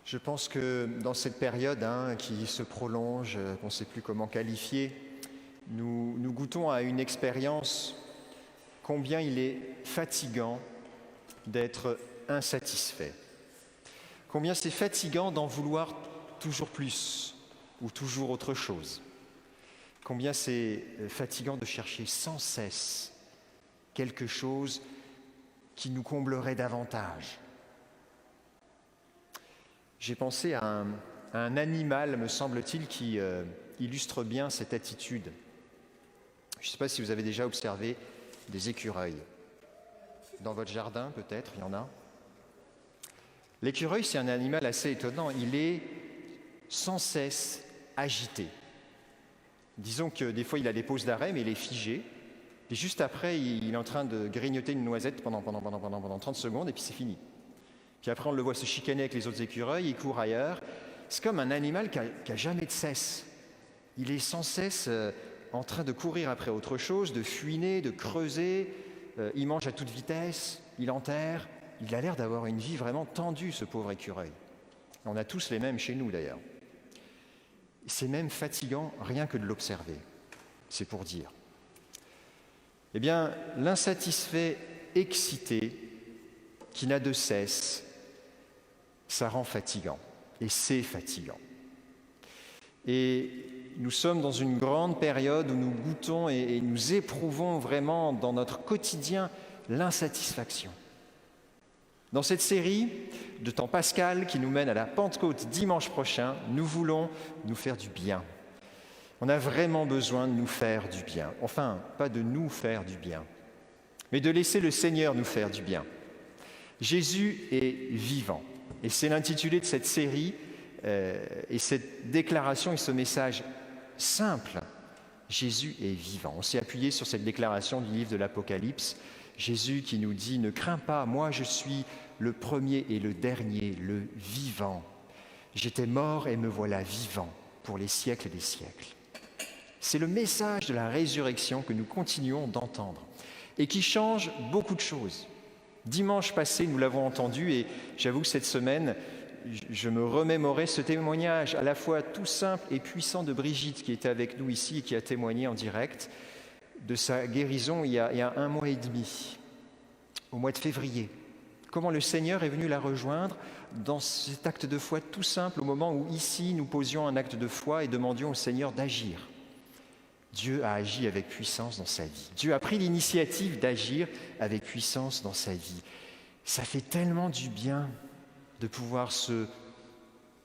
Je pense que dans cette période qui se prolonge, qu'on ne sait plus comment qualifier, nous goûtons à une expérience combien il est fatigant d'être insatisfait. Combien c'est fatigant d'en vouloir toujours plus ou toujours autre chose. Combien c'est fatigant de chercher sans cesse quelque chose qui nous comblerait davantage. J'ai pensé à un animal, me semble-t-il, qui illustre bien cette attitude. Je ne sais pas si vous avez déjà observé des écureuils. Dans votre jardin, peut-être, il y en a. L'écureuil, c'est un animal assez étonnant. Il est sans cesse agité. Disons que des fois, il a des pauses d'arrêt, mais il est figé. Et juste après, il est en train de grignoter une noisette pendant 30 secondes, et puis c'est fini. Puis après, on le voit se chicaner avec les autres écureuils, il court ailleurs. C'est comme un animal qui a jamais de cesse. Il est sans cesse en train de courir après autre chose, de fuiner, de creuser. Il mange à toute vitesse, il enterre. Il a l'air d'avoir une vie vraiment tendue, ce pauvre écureuil. On a tous les mêmes chez nous, d'ailleurs. C'est même fatigant rien que de l'observer. C'est pour dire. Eh bien, l'insatisfait excité, qui n'a de cesse, ça rend fatigant. Et c'est fatigant. Et nous sommes dans une grande période où nous goûtons et nous éprouvons vraiment dans notre quotidien l'insatisfaction. Dans cette série de temps pascal qui nous mène à la Pentecôte dimanche prochain, nous voulons nous faire du bien. On a vraiment besoin de nous faire du bien. Enfin, pas de nous faire du bien, mais de laisser le Seigneur nous faire du bien. Jésus est vivant. Et c'est l'intitulé de cette série et cette déclaration et ce message simple. Jésus est vivant. On s'est appuyé sur cette déclaration du livre de l'Apocalypse. Jésus qui nous dit « Ne crains pas, moi je suis le premier et le dernier, le vivant. J'étais mort et me voilà vivant pour les siècles des siècles. » C'est le message de la résurrection que nous continuons d'entendre et qui change beaucoup de choses. Dimanche passé, nous l'avons entendu et j'avoue que cette semaine, je me remémorais ce témoignage à la fois tout simple et puissant de Brigitte qui était avec nous ici et qui a témoigné en direct de sa guérison il y a 1 mois et demi, au mois de février. Comment le Seigneur est venu la rejoindre dans cet acte de foi tout simple au moment où ici nous posions un acte de foi et demandions au Seigneur d'agir. Dieu a agi avec puissance dans sa vie. Dieu a pris l'initiative d'agir avec puissance dans sa vie. Ça fait tellement du bien de pouvoir se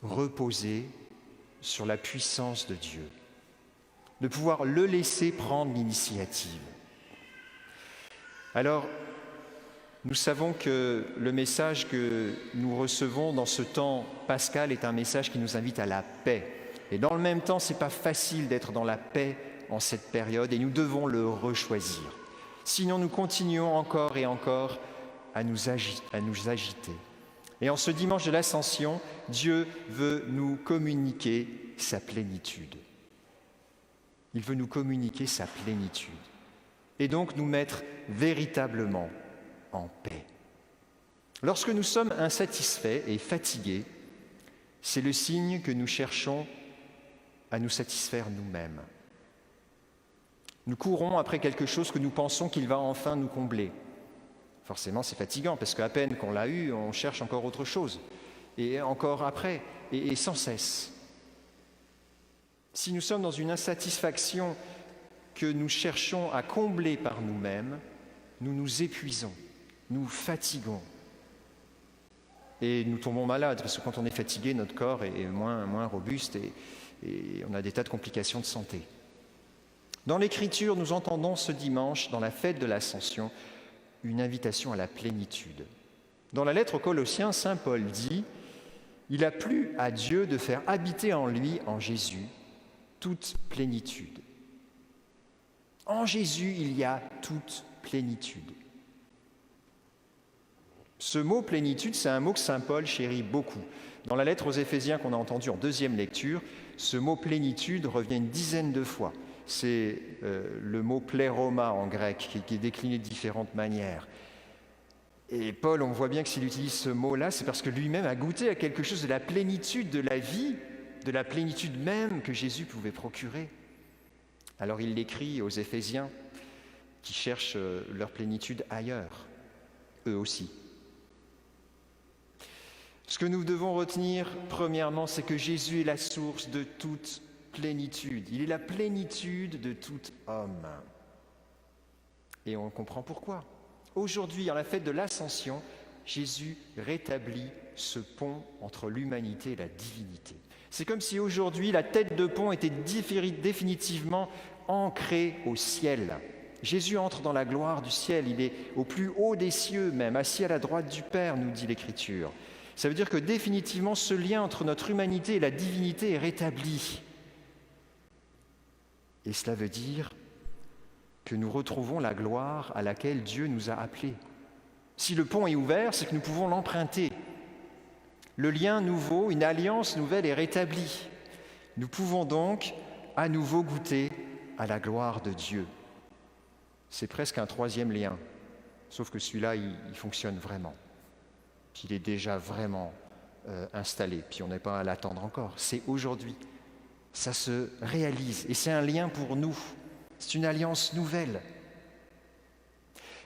reposer sur la puissance de Dieu, de pouvoir le laisser prendre l'initiative. Alors, nous savons que le message que nous recevons dans ce temps pascal est un message qui nous invite à la paix. Et dans le même temps, ce n'est pas facile d'être dans la paix en cette période et nous devons le rechoisir. Sinon, nous continuons encore et encore à nous agiter. Et en ce dimanche de l'Ascension, Dieu veut nous communiquer sa plénitude. Il veut nous communiquer sa plénitude et donc nous mettre véritablement en paix. Lorsque nous sommes insatisfaits et fatigués, c'est le signe que nous cherchons à nous satisfaire nous-mêmes. Nous courons après quelque chose que nous pensons qu'il va enfin nous combler. Forcément, c'est fatigant parce qu'à peine qu'on l'a eu, on cherche encore autre chose. Et encore après, et sans cesse. Si nous sommes dans une insatisfaction que nous cherchons à combler par nous-mêmes, nous nous épuisons, nous fatiguons. Et nous tombons malades parce que quand on est fatigué, notre corps est moins robuste et on a des tas de complications de santé. Dans l'Écriture, nous entendons ce dimanche, dans la fête de l'Ascension, une invitation à la plénitude. Dans la lettre aux Colossiens, saint Paul dit « Il a plu à Dieu de faire habiter en lui, en Jésus, toute plénitude. » En Jésus, il y a toute plénitude. Ce mot « plénitude », c'est un mot que saint Paul chérit beaucoup. Dans la lettre aux Éphésiens qu'on a entendue en deuxième lecture, ce mot « plénitude » revient une dizaine de fois. C'est le mot pléroma en grec qui est décliné de différentes manières. Et Paul, on voit bien que s'il utilise ce mot-là, c'est parce que lui-même a goûté à quelque chose de la plénitude de la vie, de la plénitude même que Jésus pouvait procurer. Alors il l'écrit aux Éphésiens qui cherchent leur plénitude ailleurs, eux aussi. Ce que nous devons retenir, premièrement, c'est que Jésus est la source de toute plénitude. Il est la plénitude de tout homme. Et on comprend pourquoi. Aujourd'hui, en la fête de l'Ascension, Jésus rétablit ce pont entre l'humanité et la divinité. C'est comme si aujourd'hui, la tête de pont était définitivement ancrée au ciel. Jésus entre dans la gloire du ciel, il est au plus haut des cieux même, assis à la droite du Père, nous dit l'Écriture. Ça veut dire que définitivement, ce lien entre notre humanité et la divinité est rétabli. Et cela veut dire que nous retrouvons la gloire à laquelle Dieu nous a appelés. Si le pont est ouvert, c'est que nous pouvons l'emprunter. Le lien nouveau, une alliance nouvelle est rétablie. Nous pouvons donc à nouveau goûter à la gloire de Dieu. C'est presque un troisième lien, sauf que celui-là, il fonctionne vraiment. Il est déjà vraiment installé, puis on n'est pas à l'attendre encore. C'est aujourd'hui. Ça se réalise et c'est un lien pour nous. C'est une alliance nouvelle.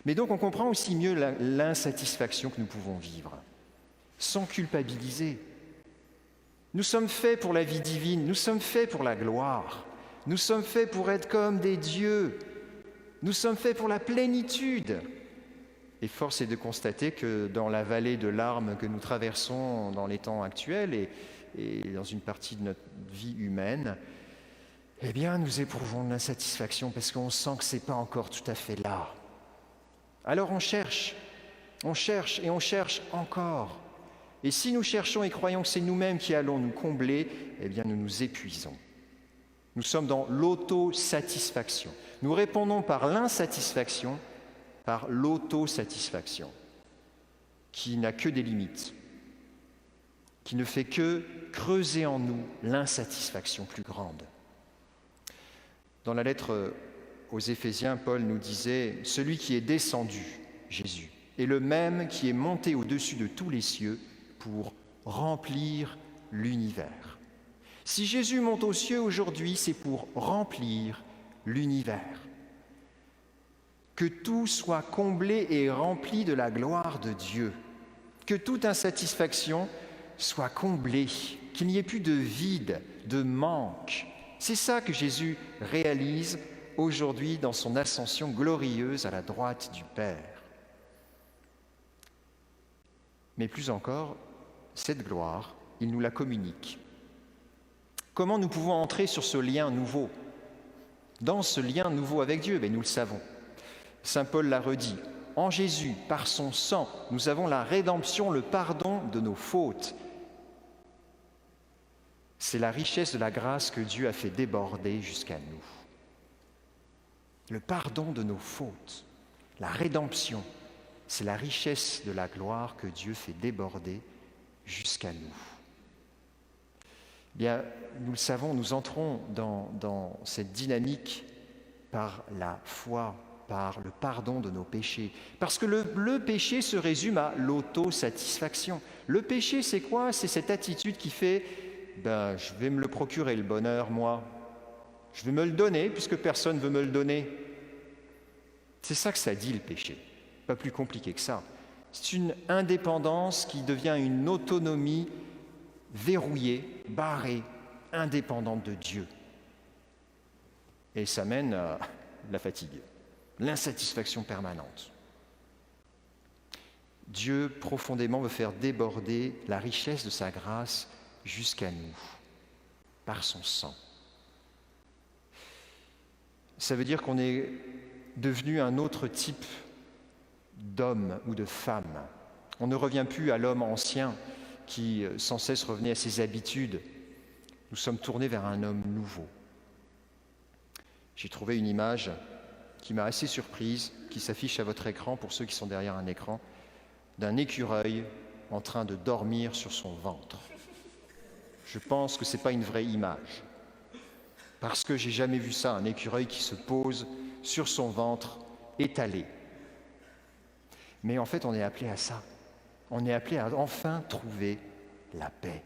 Mais donc on comprend aussi mieux l'insatisfaction que nous pouvons vivre, sans culpabiliser. Nous sommes faits pour la vie divine, nous sommes faits pour la gloire, nous sommes faits pour être comme des dieux, nous sommes faits pour la plénitude. Et force est de constater que dans la vallée de larmes que nous traversons dans les temps actuels et dans une partie de notre vie humaine, eh bien, nous éprouvons de l'insatisfaction parce qu'on sent que ce n'est pas encore tout à fait là. Alors on cherche et on cherche encore. Et si nous cherchons et croyons que c'est nous-mêmes qui allons nous combler, eh bien, nous nous épuisons. Nous sommes dans l'autosatisfaction. Nous répondons par l'insatisfaction, par l'autosatisfaction, qui n'a que des limites, qui ne fait que creuser en nous l'insatisfaction plus grande. Dans la lettre aux Éphésiens, Paul nous disait « Celui qui est descendu, Jésus, est le même qui est monté au-dessus de tous les cieux pour remplir l'univers. » Si Jésus monte aux cieux aujourd'hui, c'est pour remplir l'univers. Que tout soit comblé et rempli de la gloire de Dieu. Que toute insatisfaction soit comblée, qu'il n'y ait plus de vide, de manque. C'est ça que Jésus réalise aujourd'hui dans son ascension glorieuse à la droite du Père. Mais plus encore, cette gloire, il nous la communique. Comment nous pouvons entrer sur ce lien nouveau? Dans ce lien nouveau avec Dieu, nous le savons. Saint Paul l'a redit, en Jésus, par son sang, nous avons la rédemption, le pardon de nos fautes. C'est la richesse de la grâce que Dieu a fait déborder jusqu'à nous. Le pardon de nos fautes, la rédemption, c'est la richesse de la gloire que Dieu fait déborder jusqu'à nous. Bien, nous le savons, nous entrons dans cette dynamique par la foi, par le pardon de nos péchés. Parce que le péché se résume à l'autosatisfaction. Le péché, c'est quoi? C'est cette attitude qui fait je vais me le procurer, le bonheur, moi. Je vais me le donner, puisque personne ne veut me le donner. C'est ça que ça dit, le péché. Pas plus compliqué que ça. C'est une indépendance qui devient une autonomie verrouillée, barrée, indépendante de Dieu. Et ça mène à la fatigue, l'insatisfaction permanente. Dieu profondément veut faire déborder la richesse de sa grâce jusqu'à nous, par son sang. Ça veut dire qu'on est devenu un autre type d'homme ou de femme. On ne revient plus à l'homme ancien qui sans cesse revenait à ses habitudes. Nous sommes tournés vers un homme nouveau. J'ai trouvé une image qui m'a assez surprise, qui s'affiche à votre écran pour ceux qui sont derrière un écran, d'un écureuil en train de dormir sur son ventre. Je pense que ce n'est pas une vraie image, parce que j'ai jamais vu ça, un écureuil qui se pose sur son ventre étalé. Mais en fait, on est appelé à ça. On est appelé à enfin trouver la paix.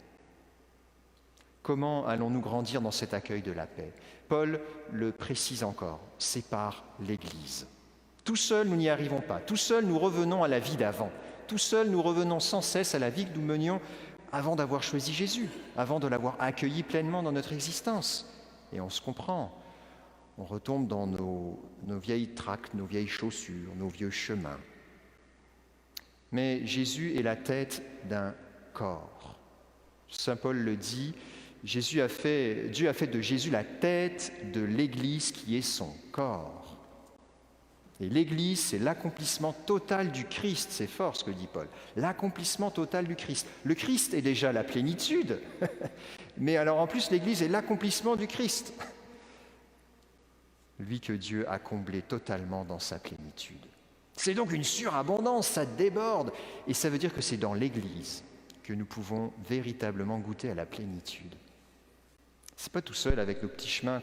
Comment allons-nous grandir dans cet accueil de la paix? Paul le précise encore, c'est par l'Église. Tout seul, nous n'y arrivons pas. Tout seul, nous revenons à la vie d'avant. Tout seul, nous revenons sans cesse à la vie que nous menions avant d'avoir choisi Jésus, avant de l'avoir accueilli pleinement dans notre existence. Et on se comprend. On retombe dans nos vieilles tracts, nos vieilles chaussures, nos vieux chemins. Mais Jésus est la tête d'un corps. Saint Paul le dit, Dieu a fait de Jésus la tête de l'Église qui est son corps. Et l'Église, c'est l'accomplissement total du Christ, c'est fort ce que dit Paul, l'accomplissement total du Christ. Le Christ est déjà la plénitude, mais alors en plus l'Église est l'accomplissement du Christ. Lui que Dieu a comblé totalement dans sa plénitude. C'est donc une surabondance, ça déborde, et ça veut dire que c'est dans l'Église que nous pouvons véritablement goûter à la plénitude. C'est pas tout seul avec nos petits chemins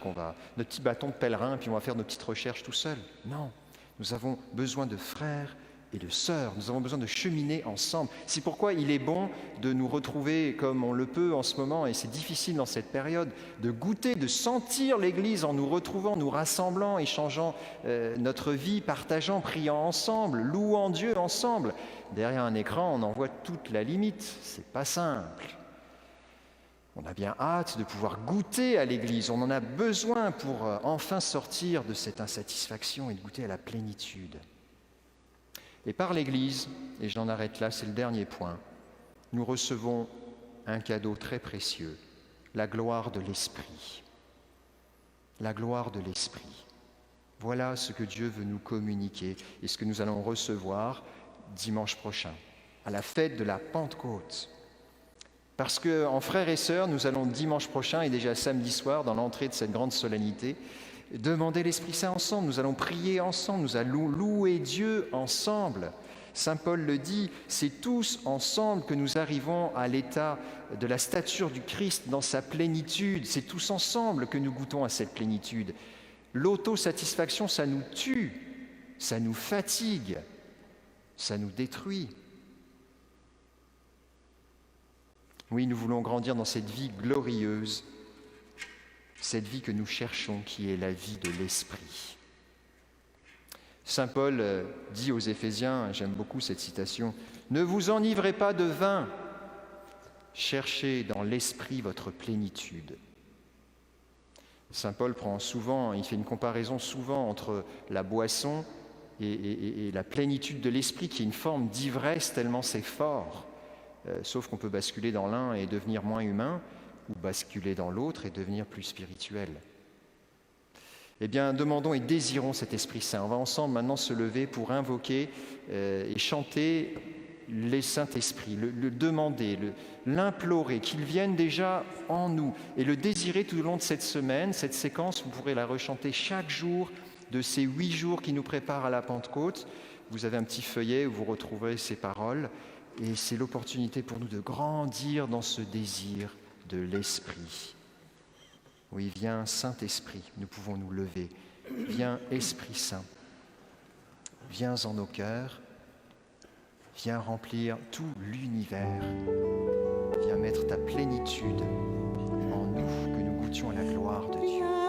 notre petit bâton de pèlerin, puis on va faire nos petites recherches tout seul. Non, nous avons besoin de frères et de sœurs, nous avons besoin de cheminer ensemble. C'est pourquoi il est bon de nous retrouver comme on le peut en ce moment, et c'est difficile dans cette période, de goûter, de sentir l'Église en nous retrouvant, nous rassemblant, échangeant notre vie, partageant, priant ensemble, louant Dieu ensemble. Derrière un écran, on en voit toute la limite, c'est pas simple. On a bien hâte de pouvoir goûter à l'Église, on en a besoin pour enfin sortir de cette insatisfaction et de goûter à la plénitude. Et par l'Église, et j'en arrête là, c'est le dernier point, nous recevons un cadeau très précieux, la gloire de l'Esprit. La gloire de l'Esprit. Voilà ce que Dieu veut nous communiquer et ce que nous allons recevoir dimanche prochain, à la fête de la Pentecôte. Parce qu'en frères et sœurs, nous allons dimanche prochain et déjà samedi soir, dans l'entrée de cette grande solennité, demander l'Esprit Saint ensemble, nous allons prier ensemble, nous allons louer Dieu ensemble. Saint Paul le dit, c'est tous ensemble que nous arrivons à l'état de la stature du Christ dans sa plénitude. C'est tous ensemble que nous goûtons à cette plénitude. L'autosatisfaction, ça nous tue, ça nous fatigue, ça nous détruit. Oui, nous voulons grandir dans cette vie glorieuse, cette vie que nous cherchons, qui est la vie de l'Esprit. Saint Paul dit aux Éphésiens, j'aime beaucoup cette citation, « Ne vous enivrez pas de vin, cherchez dans l'Esprit votre plénitude. » Saint Paul il fait une comparaison souvent entre la boisson et la plénitude de l'Esprit, qui est une forme d'ivresse tellement c'est fort. Sauf qu'on peut basculer dans l'un et devenir moins humain, ou basculer dans l'autre et devenir plus spirituel. Eh bien, demandons et désirons cet Esprit Saint. On va ensemble maintenant se lever pour invoquer et chanter les Saint-Esprit, le demander, l'implorer, qu'il vienne déjà en nous, et le désirer tout au long de cette semaine. Cette séquence, vous pourrez la rechanter chaque jour de ces 8 jours qui nous préparent à la Pentecôte. Vous avez un petit feuillet où vous retrouverez ces paroles. Et c'est l'opportunité pour nous de grandir dans ce désir de l'Esprit. Oui, viens Saint-Esprit, nous pouvons nous lever. Viens Esprit Saint, viens en nos cœurs, viens remplir tout l'univers. Viens mettre ta plénitude en nous, que nous goûtions à la gloire de Dieu.